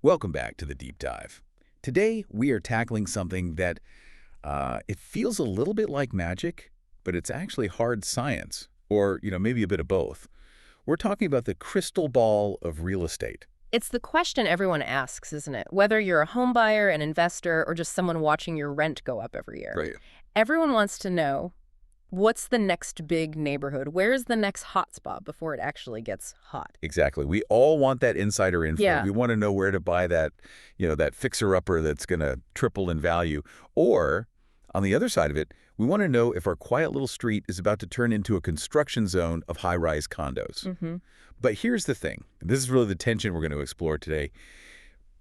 Welcome back to the Deep Dive. Today, we are tackling something that it feels a little bit like magic, but it's actually hard science, or, maybe a bit of both. We're talking about the crystal ball of real estate. It's the question everyone asks, isn't it? Whether you're a home buyer, an investor, or just someone watching your rent go up every year. Right. Everyone wants to know, what's the next big neighborhood? Where's the next hotspot before it actually gets hot? Exactly. We all want that insider info. Yeah. We want to know where to buy that, that fixer-upper that's going to triple in value. Or, on the other side of it, we want to know if our quiet little street is about to turn into a construction zone of high-rise condos. Mm-hmm. But here's the thing. This is really the tension we're going to explore today.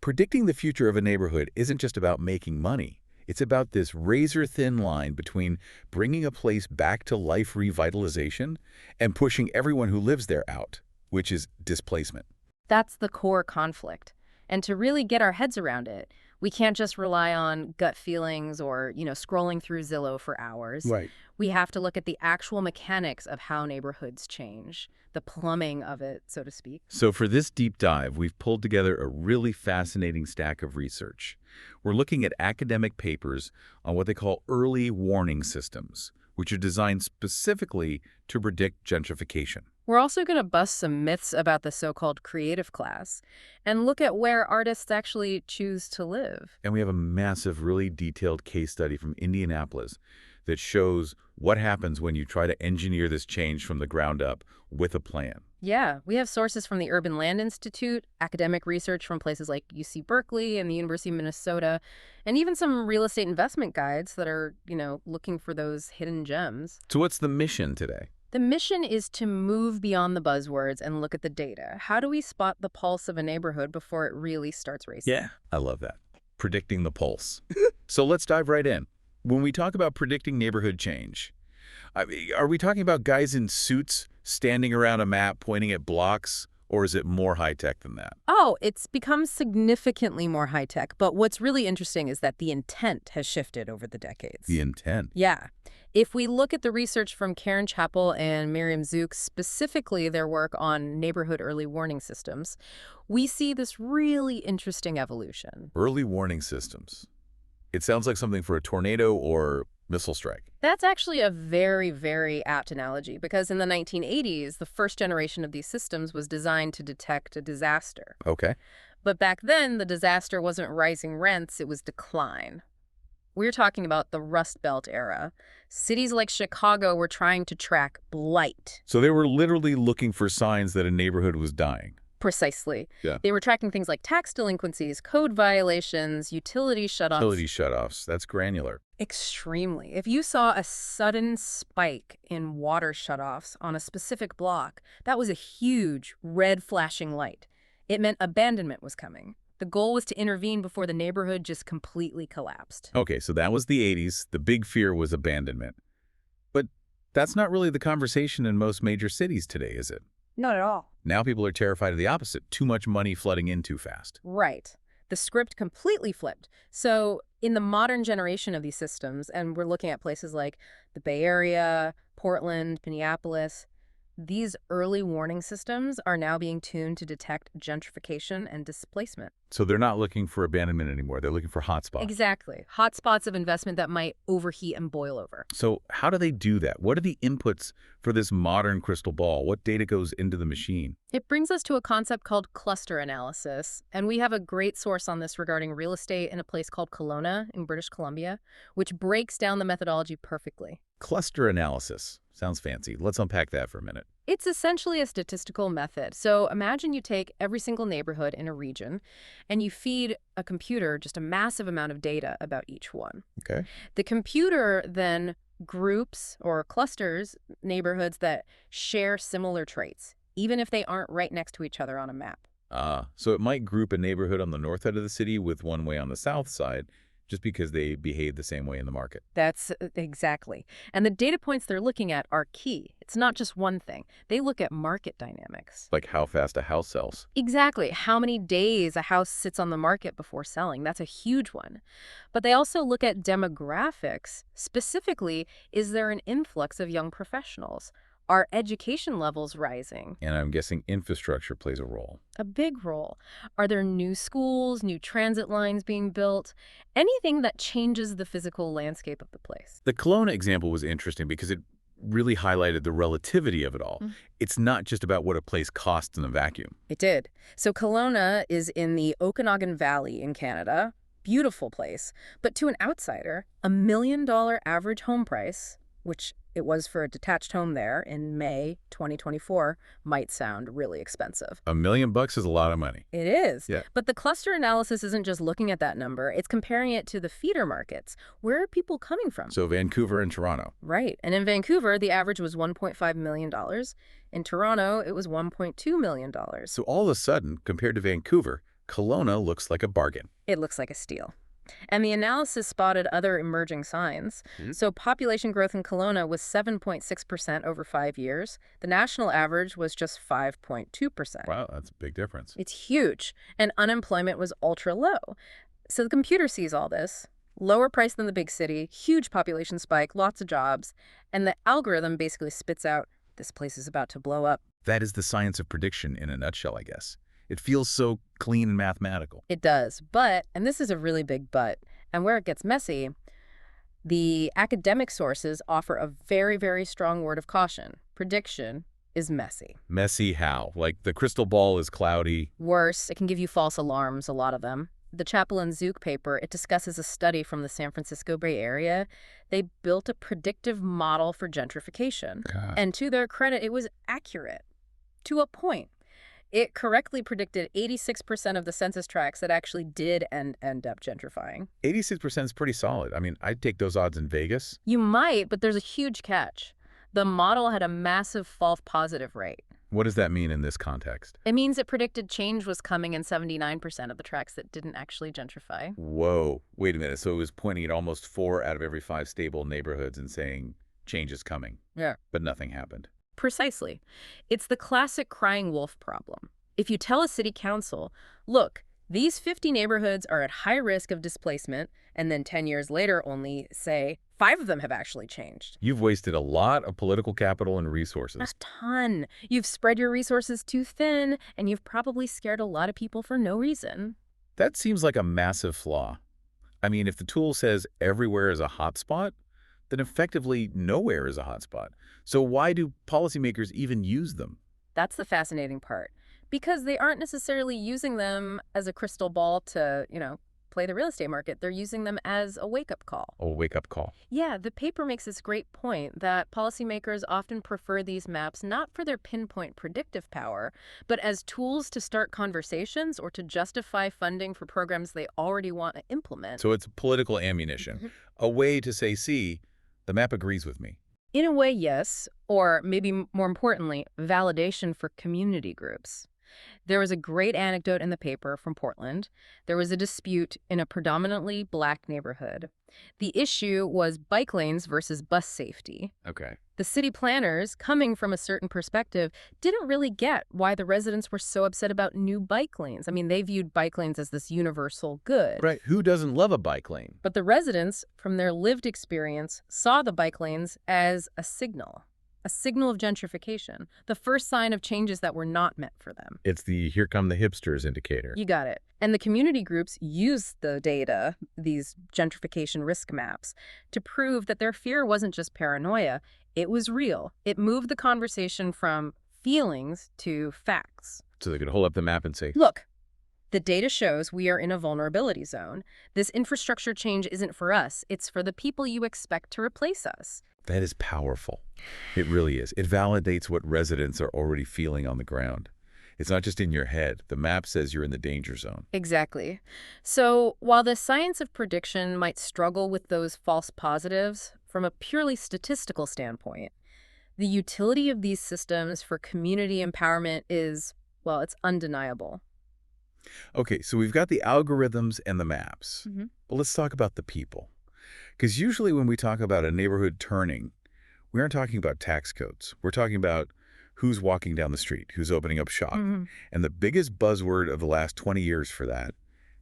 Predicting the future of a neighborhood isn't just about making money. It's about this razor-thin line between bringing a place back to life revitalization and pushing everyone who lives there out, which is displacement. That's the core conflict. And to really get our heads around it, we can't just rely on gut feelings or, scrolling through Zillow for hours. Right. We have to look at the actual mechanics of how neighborhoods change, the plumbing of it, so to speak. So for this deep dive, we've pulled together a really fascinating stack of research. We're looking at academic papers on what they call early warning systems, which are designed specifically to predict gentrification. We're also going to bust some myths about the so-called creative class and look at where artists actually choose to live. And we have a massive, really detailed case study from Indianapolis that shows what happens when you try to engineer this change from the ground up with a plan. Yeah, we have sources from the Urban Land Institute, academic research from places like UC Berkeley and the University of Minnesota, and even some real estate investment guides that are, looking for those hidden gems. So what's the mission today? The mission is to move beyond the buzzwords and look at the data. How do we spot the pulse of a neighborhood before it really starts racing? Yeah, I love that. Predicting the pulse. So let's dive right in. When we talk about predicting neighborhood change, are we talking about guys in suits standing around a map pointing at blocks, or is it more high-tech than that? Oh, it's become significantly more high-tech, but what's really interesting is that the intent has shifted over the decades. The intent? Yeah. If we look at the research from Karen Chappell and Miriam Zook, specifically their work on neighborhood early warning systems, we see this really interesting evolution. Early warning systems. It sounds like something for a tornado or missile strike. That's actually a very, very apt analogy because in the 1980s, the first generation of these systems was designed to detect a disaster. Okay. But back then, the disaster wasn't rising rents, it was decline. We're talking about the Rust Belt era. Cities like Chicago were trying to track blight. So they were literally looking for signs that a neighborhood was dying. Precisely. Yeah. They were tracking things like tax delinquencies, code violations, utility shutoffs. Utility shutoffs. That's granular. Extremely. If you saw a sudden spike in water shutoffs on a specific block, that was a huge red flashing light. It meant abandonment was coming. The goal was to intervene before the neighborhood just completely collapsed. Okay, so that was the 80s. The big fear was abandonment. But that's not really the conversation in most major cities today, is it? Not at all. Now people are terrified of the opposite. Too much money flooding in too fast. Right. The script completely flipped. So in the modern generation of these systems, and we're looking at places like the Bay Area, Portland, Minneapolis, these early warning systems are now being tuned to detect gentrification and displacement. So they're not looking for abandonment anymore. They're looking for hotspots. Exactly. Hotspots of investment that might overheat and boil over. So how do they do that? What are the inputs for this modern crystal ball? What data goes into the machine? It brings us to a concept called cluster analysis, and we have a great source on this regarding real estate in a place called Kelowna in British Columbia, which breaks down the methodology perfectly. Cluster analysis. Sounds fancy. Let's unpack that for a minute. It's essentially a statistical method. So imagine you take every single neighborhood in a region and you feed a computer just a massive amount of data about each one. Okay. The computer then groups or clusters neighborhoods that share similar traits, even if they aren't right next to each other on a map. So it might group a neighborhood on the north side of the city with one way on the south side, just because they behave the same way in the market. That's exactly. And the data points they're looking at are key. It's not just one thing. They look at market dynamics. Like how fast a house sells. Exactly. How many days a house sits on the market before selling. That's a huge one. But they also look at demographics. Specifically, is there an influx of young professionals? Are education levels rising? And I'm guessing infrastructure plays a role. A big role. Are there new schools, new transit lines being built? Anything that changes the physical landscape of the place? The Kelowna example was interesting because it really highlighted the relativity of it all. It's not just about what a place costs in a vacuum. It did. So Kelowna is in the Okanagan Valley in Canada. Beautiful place. But to an outsider, $1 million average home price, which it was for a detached home there in May 2024, might sound really expensive. $1 million is a lot of money. It is. Yeah. But the cluster analysis isn't just looking at that number. It's comparing it to the feeder markets. Where are people coming from? So Vancouver and Toronto. Right. And in Vancouver, the average was $1.5 million. In Toronto, it was $1.2 million. So all of a sudden, compared to Vancouver, Kelowna looks like a bargain. It looks like a steal. And the analysis spotted other emerging signs. So population growth in Kelowna was 7.6% over 5 years. The national average was just 5.2%. Wow, that's a big difference. It's huge. And unemployment was ultra low. So the computer sees all this. Lower price than the big city, huge population spike, lots of jobs. And the algorithm basically spits out, this place is about to blow up. That is the science of prediction in a nutshell, I guess. It feels so clean and mathematical. It does. But, and this is a really big but, and where it gets messy, the academic sources offer a very, very strong word of caution. Prediction is messy. Messy how? Like the crystal ball is cloudy. Worse, it can give you false alarms, a lot of them. The Chappell and Zook paper, it discusses a study from the San Francisco Bay Area. They built a predictive model for gentrification. God. And to their credit, it was accurate. To a point. It correctly predicted 86% of the census tracts that actually did end up gentrifying. 86% is pretty solid. I mean, I'd take those odds in Vegas. You might, but there's a huge catch. The model had a massive false positive rate. What does that mean in this context? It means it predicted change was coming in 79% of the tracts that didn't actually gentrify. Whoa. Wait a minute. So it was pointing at almost 4 out of every 5 stable neighborhoods and saying change is coming. Yeah. But nothing happened. Precisely. It's the classic crying wolf problem. If you tell a city council, look, these 50 neighborhoods are at high risk of displacement, and then 10 years later only say 5 of them have actually changed. You've wasted a lot of political capital and resources. A ton. You've spread your resources too thin, and you've probably scared a lot of people for no reason. That seems like a massive flaw. I mean, if the tool says everywhere is a hotspot, then effectively nowhere is a hotspot. So why do policymakers even use them? That's the fascinating part. Because they aren't necessarily using them as a crystal ball to, play the real estate market. They're using them as a wake-up call. A wake-up call. Yeah, the paper makes this great point that policymakers often prefer these maps not for their pinpoint predictive power, but as tools to start conversations or to justify funding for programs they already want to implement. So it's political ammunition. A way to say, see, the map agrees with me. In a way, yes. Or maybe more importantly, validation for community groups. There was a great anecdote in the paper from Portland. There was a dispute in a predominantly Black neighborhood. The issue was bike lanes versus bus safety. Okay. The city planners, coming from a certain perspective, didn't really get why the residents were so upset about new bike lanes. I mean, they viewed bike lanes as this universal good. Right. Who doesn't love a bike lane? But the residents, from their lived experience, saw the bike lanes as a signal of gentrification, the first sign of changes that were not meant for them. It's the here come the hipsters indicator. You got it. And the community groups use the data, these gentrification risk maps, to prove that their fear wasn't just paranoia, it was real. It moved the conversation from feelings to facts. So they could hold up the map and say, look, the data shows we are in a vulnerability zone. This infrastructure change isn't for us. It's for the people you expect to replace us. That is powerful. It really is. It validates what residents are already feeling on the ground. It's not just in your head. The map says you're in the danger zone. Exactly. So while the science of prediction might struggle with those false positives, from a purely statistical standpoint, the utility of these systems for community empowerment is, well, it's undeniable. Okay, so we've got the algorithms and the maps. But let's talk about the people. Because usually when we talk about a neighborhood turning, we aren't talking about tax codes. We're talking about who's walking down the street, who's opening up shop. And the biggest buzzword of the last 20 years for that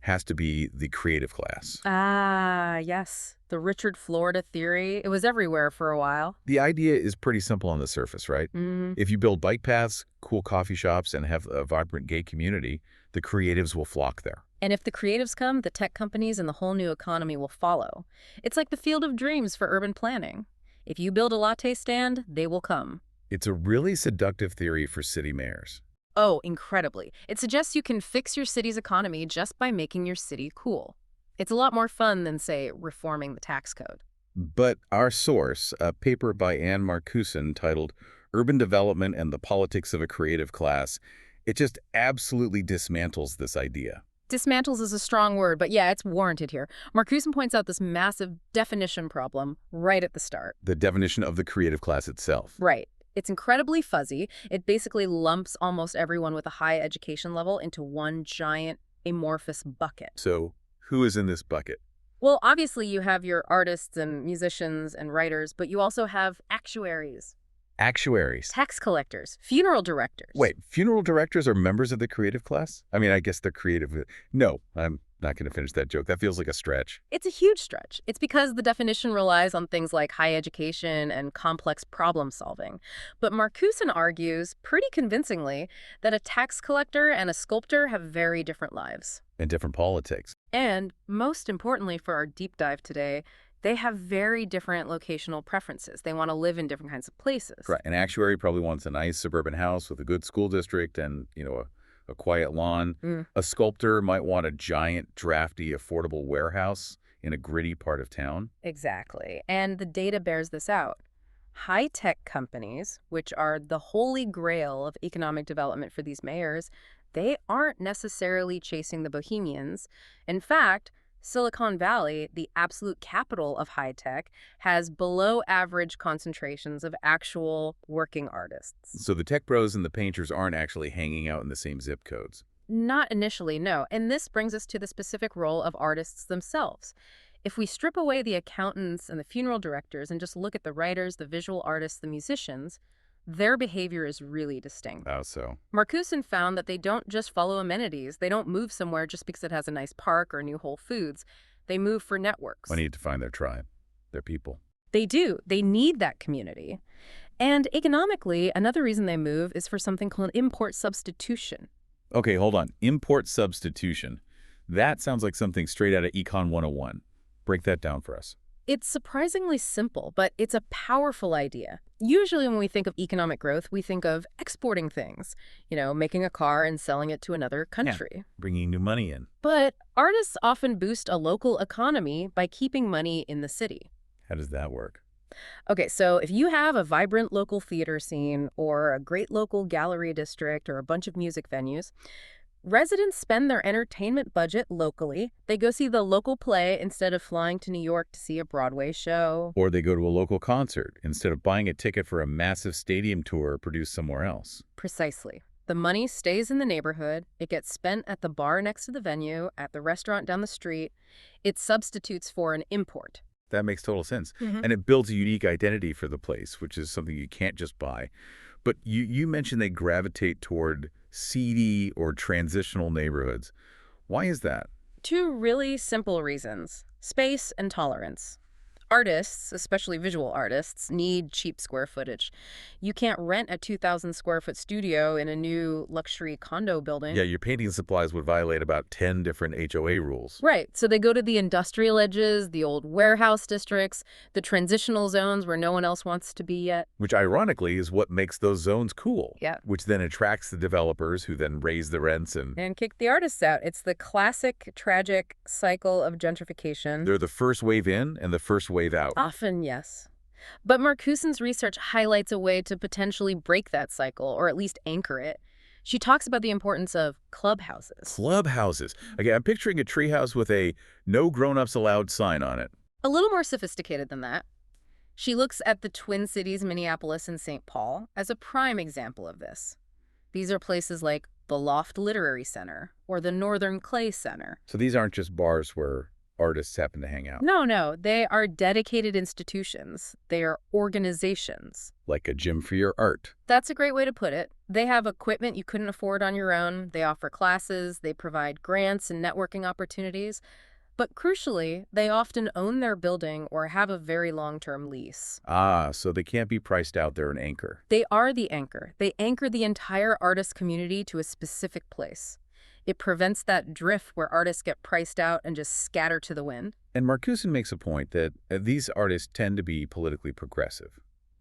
has to be the creative class. Ah, yes. The Richard Florida theory. It was everywhere for a while. The idea is pretty simple on the surface, right? Mm. If you build bike paths, cool coffee shops, and have a vibrant gay community, the creatives will flock there. And if the creatives come, the tech companies and the whole new economy will follow. It's like the field of dreams for urban planning. If you build a latte stand, they will come. It's a really seductive theory for city mayors. Oh, incredibly. It suggests you can fix your city's economy just by making your city cool. It's a lot more fun than, say, reforming the tax code. But our source, a paper by Anne Marcuson titled Urban Development and the Politics of a Creative Class, it just absolutely dismantles this idea. Dismantles is a strong word, but yeah, it's warranted here. Marcuson points out this massive definition problem right at the start. The definition of the creative class itself. Right. It's incredibly fuzzy. It basically lumps almost everyone with a high education level into one giant amorphous bucket. So who is in this bucket? Well, obviously you have your artists and musicians and writers, but you also have actuaries, Actuaries. tax collectors, funeral directors. Wait, funeral directors are members of the creative class? I mean, I guess they're creative. No, I'm not going to finish that joke. That feels like a stretch. It's a huge stretch. It's because the definition relies on things like high education and complex problem solving. But Marcuson argues, pretty convincingly, that a tax collector and a sculptor have very different lives. And different politics. And, most importantly for our deep dive today, they have very different locational preferences. They want to live in different kinds of places. Right. An actuary probably wants a nice suburban house with a good school district and, a quiet lawn. Mm. A sculptor might want a giant, drafty, affordable warehouse in a gritty part of town. Exactly. And the data bears this out. High-tech companies, which are the holy grail of economic development for these mayors, they aren't necessarily chasing the bohemians. In fact, Silicon Valley, the absolute capital of high-tech, has below-average concentrations of actual working artists. So the tech bros and the painters aren't actually hanging out in the same zip codes. Not initially, no. And this brings us to the specific role of artists themselves. If we strip away the accountants and the funeral directors and just look at the writers, the visual artists, the musicians, their behavior is really distinct. How so? Marcuson found that they don't just follow amenities. They don't move somewhere just because it has a nice park or new Whole Foods. They move for networks. I need to find their tribe, their people. They do. They need that community. And economically, another reason they move is for something called import substitution. Okay, hold on. Import substitution. That sounds like something straight out of Econ 101. Break that down for us. It's surprisingly simple, but it's a powerful idea. Usually when we think of economic growth, we think of exporting things, making a car and selling it to another country. Yeah, bringing new money in. But artists often boost a local economy by keeping money in the city. How does that work? Okay, so if you have a vibrant local theater scene or a great local gallery district or a bunch of music venues, residents spend their entertainment budget locally. They go see the local play instead of flying to New York to see a Broadway show. Or they go to a local concert instead of buying a ticket for a massive stadium tour produced somewhere else. Precisely. The money stays in the neighborhood. It gets spent at the bar next to the venue, at the restaurant down the street. It substitutes for an import. That makes total sense. Mm-hmm. And it builds a unique identity for the place, which is something you can't just buy. But you mentioned they gravitate toward seedy or transitional neighborhoods. Why is that? Two really simple reasons: space and tolerance. Artists, especially visual artists, need cheap square footage. You can't rent a 2,000 square foot studio in a new luxury condo building. Yeah, your painting supplies would violate about 10 different HOA rules. Right, so they go to the industrial edges, the old warehouse districts, the transitional zones where no one else wants to be yet. Which ironically is what makes those zones cool. Yeah. Which then attracts the developers who then raise the rents And kick the artists out. It's the classic, tragic cycle of gentrification. They're the first wave in and the first wave out. Often, yes. But Marcuson's research highlights a way to potentially break that cycle, or at least anchor it. She talks about the importance of clubhouses. Clubhouses. Okay, I'm picturing a treehouse with a "No grown-ups allowed" sign on it. A little more sophisticated than that. She looks at the Twin Cities, Minneapolis and St. Paul, as a prime example of this. These are places like the Loft Literary Center or the Northern Clay Center. So these aren't just bars where artists happen to hang out. No, they are dedicated institutions. They are organizations. Like a gym for your art. That's a great way to put it. They have equipment you couldn't afford on your own. They offer classes. They provide grants and networking opportunities. But crucially, they often own their building or have a very long-term lease. Ah, so they can't be priced out. They're an anchor. They are the anchor. They anchor the entire artist community to a specific place. It prevents that drift where artists get priced out and just scatter to the wind. And Marcuson makes a point that these artists tend to be politically progressive,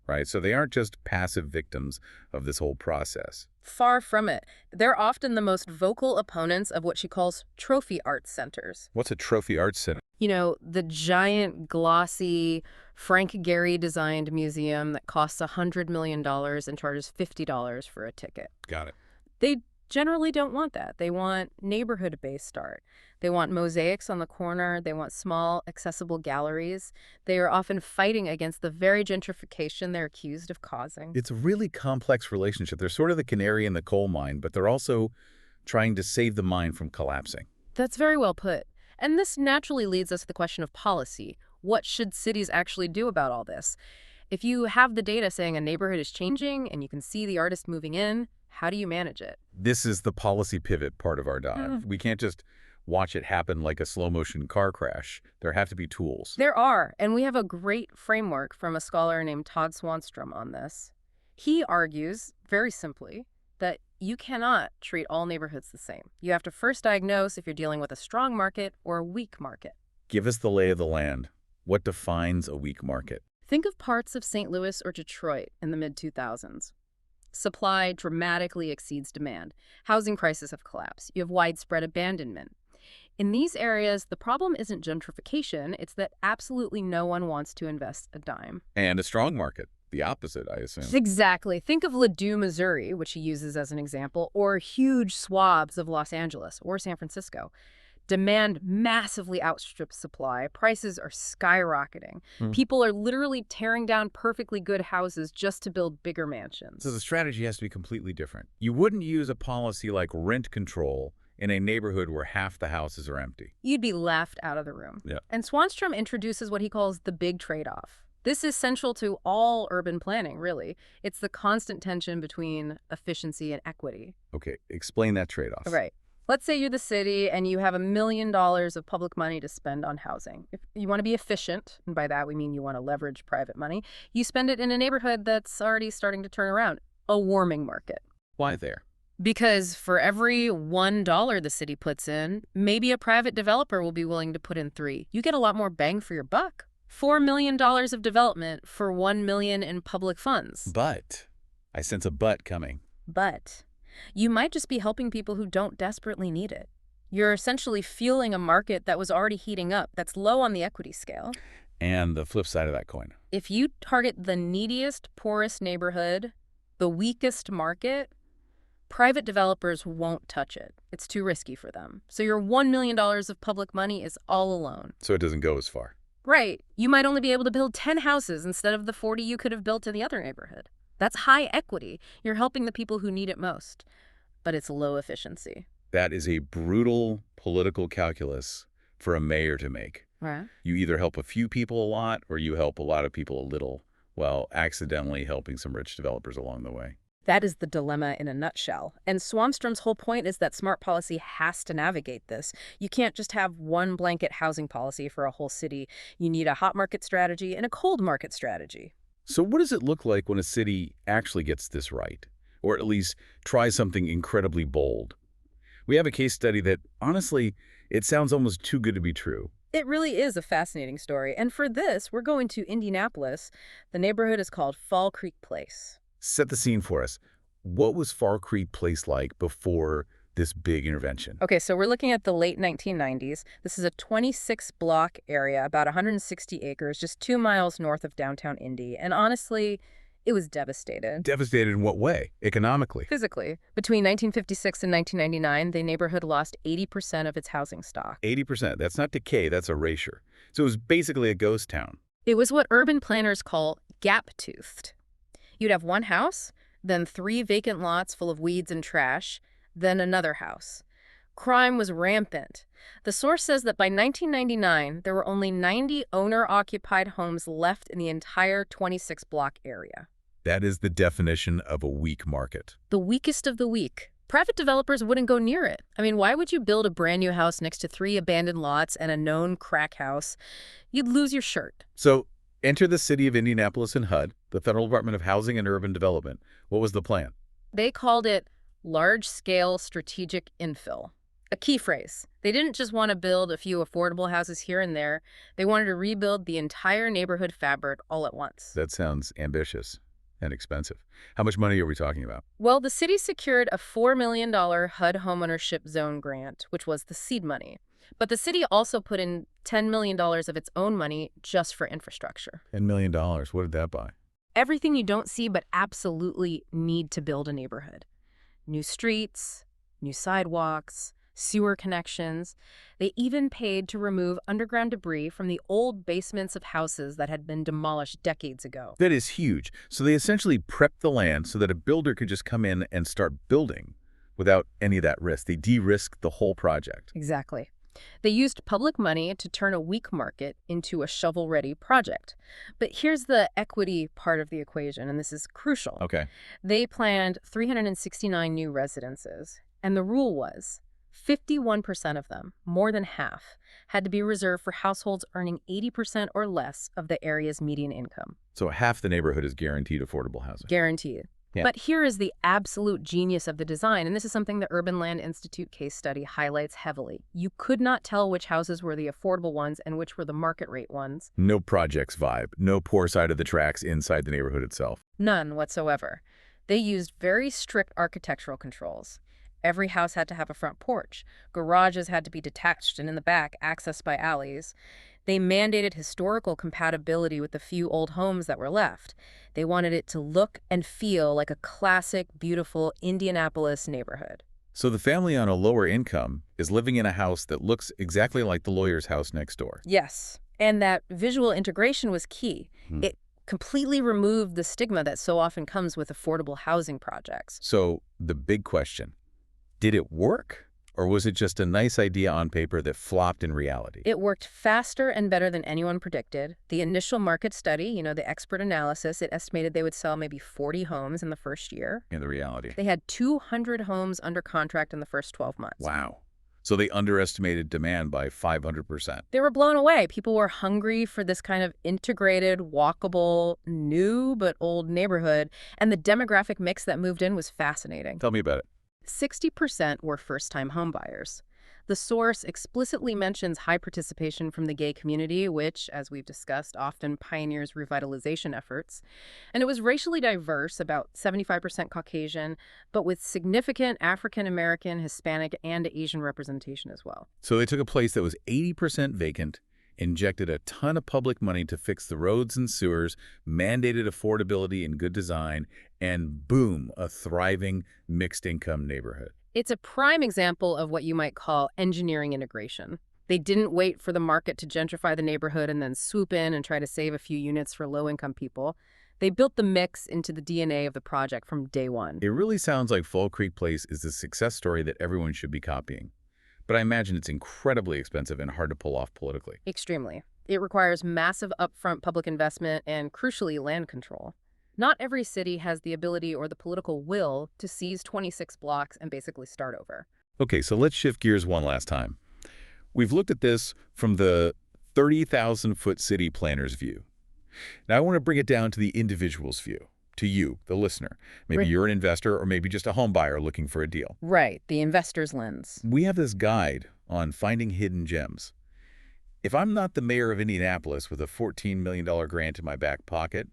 right? So they aren't just passive victims of this whole process. Far from it. They're often the most vocal opponents of what she calls trophy art centers. What's a trophy arts center? You know, the giant, glossy, Frank Gehry-designed museum that costs $100 million and charges $50 for a ticket. Got it. They generally don't want that. They want neighborhood-based art. They want mosaics on the corner. They want small, accessible galleries. They are often fighting against the very gentrification they're accused of causing. It's a really complex relationship. They're sort of the canary in the coal mine, but they're also trying to save the mine from collapsing. That's very well put. And this naturally leads us to the question of policy. What should cities actually do about all this? If you have the data saying a neighborhood is changing and you can see the artist moving in, how do you manage it? This is the policy pivot part of our dive. We can't just watch it happen like a slow-motion car crash. There have to be tools. There are, and we have a great framework from a scholar named Todd Swanstrom on this. He argues, very simply, that you cannot treat all neighborhoods the same. You have to first diagnose if you're dealing with a strong market or a weak market. Give us the lay of the land. What defines a weak market? Think of parts of St. Louis or Detroit in the mid-2000s. Supply dramatically exceeds demand. Housing prices have collapsed. You have widespread abandonment. In these areas, the problem isn't gentrification, it's that absolutely no one wants to invest a dime. And a strong market. The opposite, I assume. Exactly. Think of Ladue, Missouri, which he uses as an example, or huge swaths of Los Angeles or San Francisco. Demand massively outstrips supply. Prices are skyrocketing. People are literally tearing down perfectly good houses just to build bigger mansions. So the strategy has to be completely different. You wouldn't use a policy like rent control in a neighborhood where half the houses are empty. You'd be laughed out of the room. Yeah. And Swanstrom introduces what he calls the big trade-off. This is central to all urban planning, really. It's the constant tension between efficiency and equity. Okay, explain that trade-off. Right. Let's say you're the city and you have $1 million of public money to spend on housing. If you want to be efficient, and by that we mean you want to leverage private money, you spend it in a neighborhood that's already starting to turn around, a warming market. Why there? Because for every $1 the city puts in, maybe a private developer will be willing to put in 3. You get a lot more bang for your buck. $4 million of development for $1 million in public funds. But, I sense a but coming. But you might just be helping people who don't desperately need it. You're essentially fueling a market that was already heating up, that's low on the equity scale. And the flip side of that coin. If you target the neediest, poorest neighborhood, the weakest market, private developers won't touch it. It's too risky for them. So your $1 million of public money is all alone. So it doesn't go as far. Right. You might only be able to build 10 houses instead of the 40 you could have built in the other neighborhood. That's high equity. You're helping the people who need it most. But it's low efficiency. That is a brutal political calculus for a mayor to make. Right. You either help a few people a lot or you help a lot of people a little, while accidentally helping some rich developers along the way. That is the dilemma in a nutshell. And Swanstrom's whole point is that smart policy has to navigate this. You can't just have one blanket housing policy for a whole city. You need a hot market strategy and a cold market strategy. So what does it look like when a city actually gets this right? Or at least tries something incredibly bold? We have a case study that, honestly, it sounds almost too good to be true. It really is a fascinating story. And for this, we're going to Indianapolis. The neighborhood is called Fall Creek Place. Set the scene for us. What was Fall Creek Place like before this big intervention? Okay, so we're looking at the late 1990s. This is a 26-block area, about 160 acres, just 2 miles north of downtown Indy. And honestly, it was devastated. Devastated in what way? Economically? Physically. Between 1956 and 1999, the neighborhood lost 80% of its housing stock. 80%. That's not decay, that's erasure. So it was basically a ghost town. It was what urban planners call gap-toothed. You'd have one house, then 3 vacant lots full of weeds and trash, then another house. Crime was rampant. The source says that by 1999, there were only 90 owner-occupied homes left in the entire 26-block area. That is the definition of a weak market. The weakest of the weak. Private developers wouldn't go near it. I mean, why would you build a brand new house next to 3 abandoned lots and a known crack house? You'd lose your shirt. So, enter the city of Indianapolis and HUD, the Federal Department of Housing and Urban Development. What was the plan? They called it large-scale strategic infill. A key phrase. They didn't just want to build a few affordable houses here and there. They wanted to rebuild the entire neighborhood fabric all at once. That sounds ambitious and expensive. How much money are we talking about? Well, the city secured a $4 million HUD homeownership zone grant, which was the seed money. But the city also put in $10 million of its own money just for infrastructure. $10 million. What did that buy? Everything you don't see but absolutely need to build a neighborhood. New streets, new sidewalks, sewer connections. They even paid to remove underground debris from the old basements of houses that had been demolished decades ago. That is huge. So they essentially prepped the land so that a builder could just come in and start building without any of that risk. They de-risked the whole project. Exactly. They used public money to turn a weak market into a shovel-ready project. But here's the equity part of the equation, and this is crucial. Okay. They planned 369 new residences, and the rule was 51% of them, more than half, had to be reserved for households earning 80% or less of the area's median income. So half the neighborhood is guaranteed affordable housing. Guaranteed. Yeah. But here is the absolute genius of the design, and this is something the Urban Land Institute case study highlights heavily. You could not tell which houses were the affordable ones and which were the market rate ones. No projects vibe, no poor side of the tracks inside the neighborhood itself. None whatsoever. They used very strict architectural controls. Every house had to have a front porch. Garages had to be detached and in the back, accessed by alleys. They mandated historical compatibility with the few old homes that were left. They wanted it to look and feel like a classic, beautiful Indianapolis neighborhood. So the family on a lower income is living in a house that looks exactly like the lawyer's house next door. Yes, and that visual integration was key. It completely removed the stigma that so often comes with affordable housing projects. So the big question, did it work? Or was it just a nice idea on paper that flopped in reality? It worked faster and better than anyone predicted. The initial market study, the expert analysis, it estimated they would sell maybe 40 homes in the first year. In the reality. They had 200 homes under contract in the first 12 months. Wow. So they underestimated demand by 500%. They were blown away. People were hungry for this kind of integrated, walkable, new but old neighborhood, and the demographic mix that moved in was fascinating. Tell me about it. 60% were first-time homebuyers. The source explicitly mentions high participation from the gay community, which, as we've discussed, often pioneers revitalization efforts. And it was racially diverse, about 75% Caucasian, but with significant African-American, Hispanic, and Asian representation as well. So they took a place that was 80% vacant, injected a ton of public money to fix the roads and sewers, mandated affordability and good design, and boom, a thriving mixed-income neighborhood. It's a prime example of what you might call engineering integration. They didn't wait for the market to gentrify the neighborhood and then swoop in and try to save a few units for low-income people. They built the mix into the DNA of the project from day one. It really sounds like Fall Creek Place is the success story that everyone should be copying. But I imagine it's incredibly expensive and hard to pull off politically. Extremely. It requires massive upfront public investment and, crucially, land control. Not every city has the ability or the political will to seize 26 blocks and basically start over. Okay, so let's shift gears one last time. We've looked at this from the 30,000-foot city planner's view. Now I want to bring it down to the individual's view, to you, the listener. Maybe you're an investor or maybe just a home buyer looking for a deal. Right, the investor's lens. We have this guide on finding hidden gems. If I'm not the mayor of Indianapolis with a $14 million grant in my back pocket,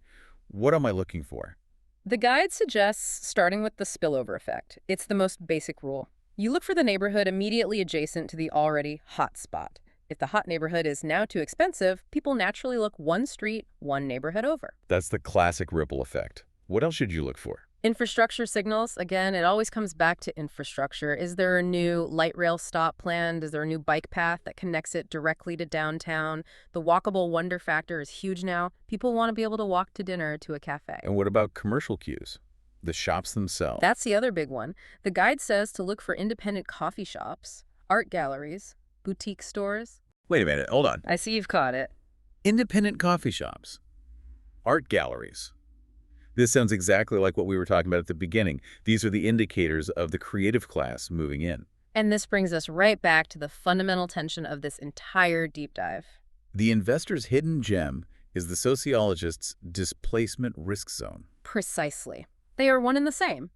what am I looking for? The guide suggests starting with the spillover effect. It's the most basic rule. You look for the neighborhood immediately adjacent to the already hot spot. If the hot neighborhood is now too expensive, people naturally look one street, one neighborhood over. That's the classic ripple effect. What else should you look for? Infrastructure signals, again, it always comes back to infrastructure. Is there a new light rail stop planned? Is there a new bike path that connects it directly to downtown? The walkable wonder factor is huge now. People want to be able to walk to dinner to a cafe. And what about commercial cues? The shops themselves. That's the other big one. The guide says to look for independent coffee shops, art galleries, boutique stores. Wait a minute, hold on. I see you've caught it. Independent coffee shops, art galleries. This sounds exactly like what we were talking about at the beginning. These are the indicators of the creative class moving in. And this brings us right back to the fundamental tension of this entire deep dive. The investor's hidden gem is the sociologist's displacement risk zone. Precisely. They are one and the same.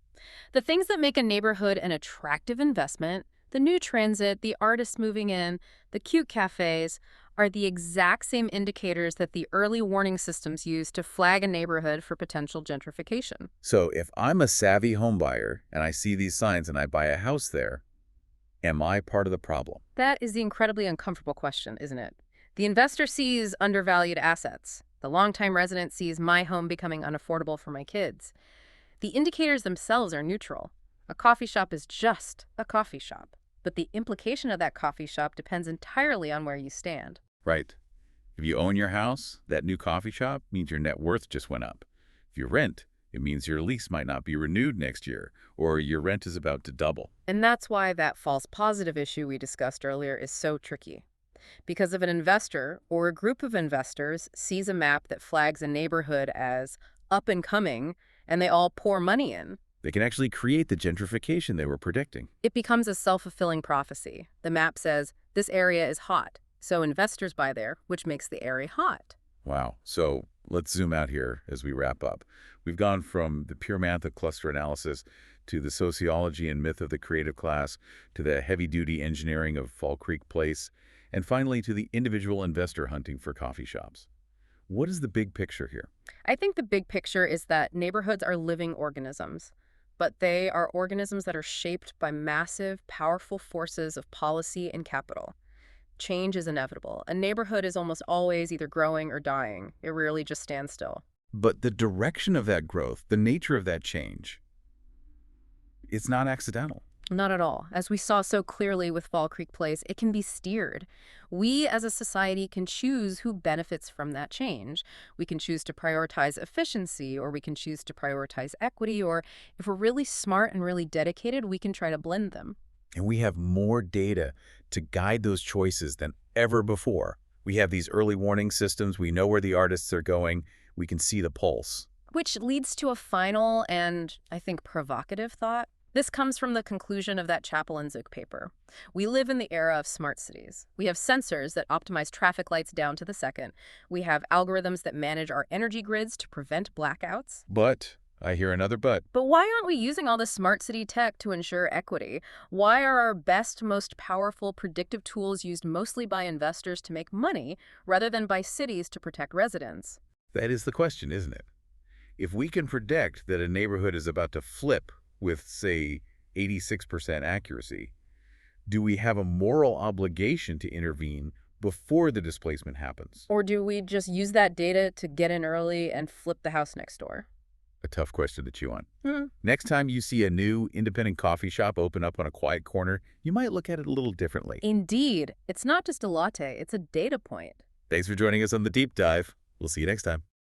The things that make a neighborhood an attractive investment, the new transit, the artists moving in, the cute cafes, are the exact same indicators that the early warning systems use to flag a neighborhood for potential gentrification. So if I'm a savvy homebuyer and I see these signs and I buy a house there, am I part of the problem? That is the incredibly uncomfortable question, isn't it? The investor sees undervalued assets. The longtime resident sees my home becoming unaffordable for my kids. The indicators themselves are neutral. A coffee shop is just a coffee shop. But the implication of that coffee shop depends entirely on where you stand. Right. If you own your house, that new coffee shop means your net worth just went up. If you rent, it means your lease might not be renewed next year, or your rent is about to double. And that's why that false positive issue we discussed earlier is so tricky. Because if an investor or a group of investors sees a map that flags a neighborhood as up and coming, and they all pour money in, They can actually create the gentrification they were predicting. it becomes a self-fulfilling prophecy. The map says, this area is hot, so investors buy there, which makes the area hot. Wow. So let's zoom out here as we wrap up. We've gone from the pure math of cluster analysis to the sociology and myth of the creative class to the heavy-duty engineering of Fall Creek Place, and finally to the individual investor hunting for coffee shops. What is the big picture here? I think the big picture is that neighborhoods are living organisms, but they are organisms that are shaped by massive, powerful forces of policy and capital. Change is inevitable. A neighborhood is almost always either growing or dying. It rarely just stands still. But the direction of that growth, the nature of that change, it's not accidental. Not at all. As we saw so clearly with Fall Creek Place, it can be steered. We as a society can choose who benefits from that change. We can choose to prioritize efficiency, or we can choose to prioritize equity, or if we're really smart and really dedicated, we can try to blend them. And we have more data to guide those choices than ever before. We have these early warning systems. We know where the artists are going. We can see the pulse. Which leads to a final and, I think, provocative thought. This comes from the conclusion of that Chappell and Zook paper. We live in the era of smart cities. We have sensors that optimize traffic lights down to the second. We have algorithms that manage our energy grids to prevent blackouts. But, I hear another but. But why aren't we using all this smart city tech to ensure equity? Why are our best, most powerful predictive tools used mostly by investors to make money rather than by cities to protect residents? That is the question, isn't it? If we can predict that a neighborhood is about to flip with, say, 86% accuracy, do we have a moral obligation to intervene before the displacement happens? Or do we just use that data to get in early and flip the house next door? A tough question to chew on. Next time you see a new independent coffee shop open up on a quiet corner, you might look at it a little differently. Indeed. It's not just a latte, it's a data point. Thanks for joining us on The Deep Dive. We'll see you next time.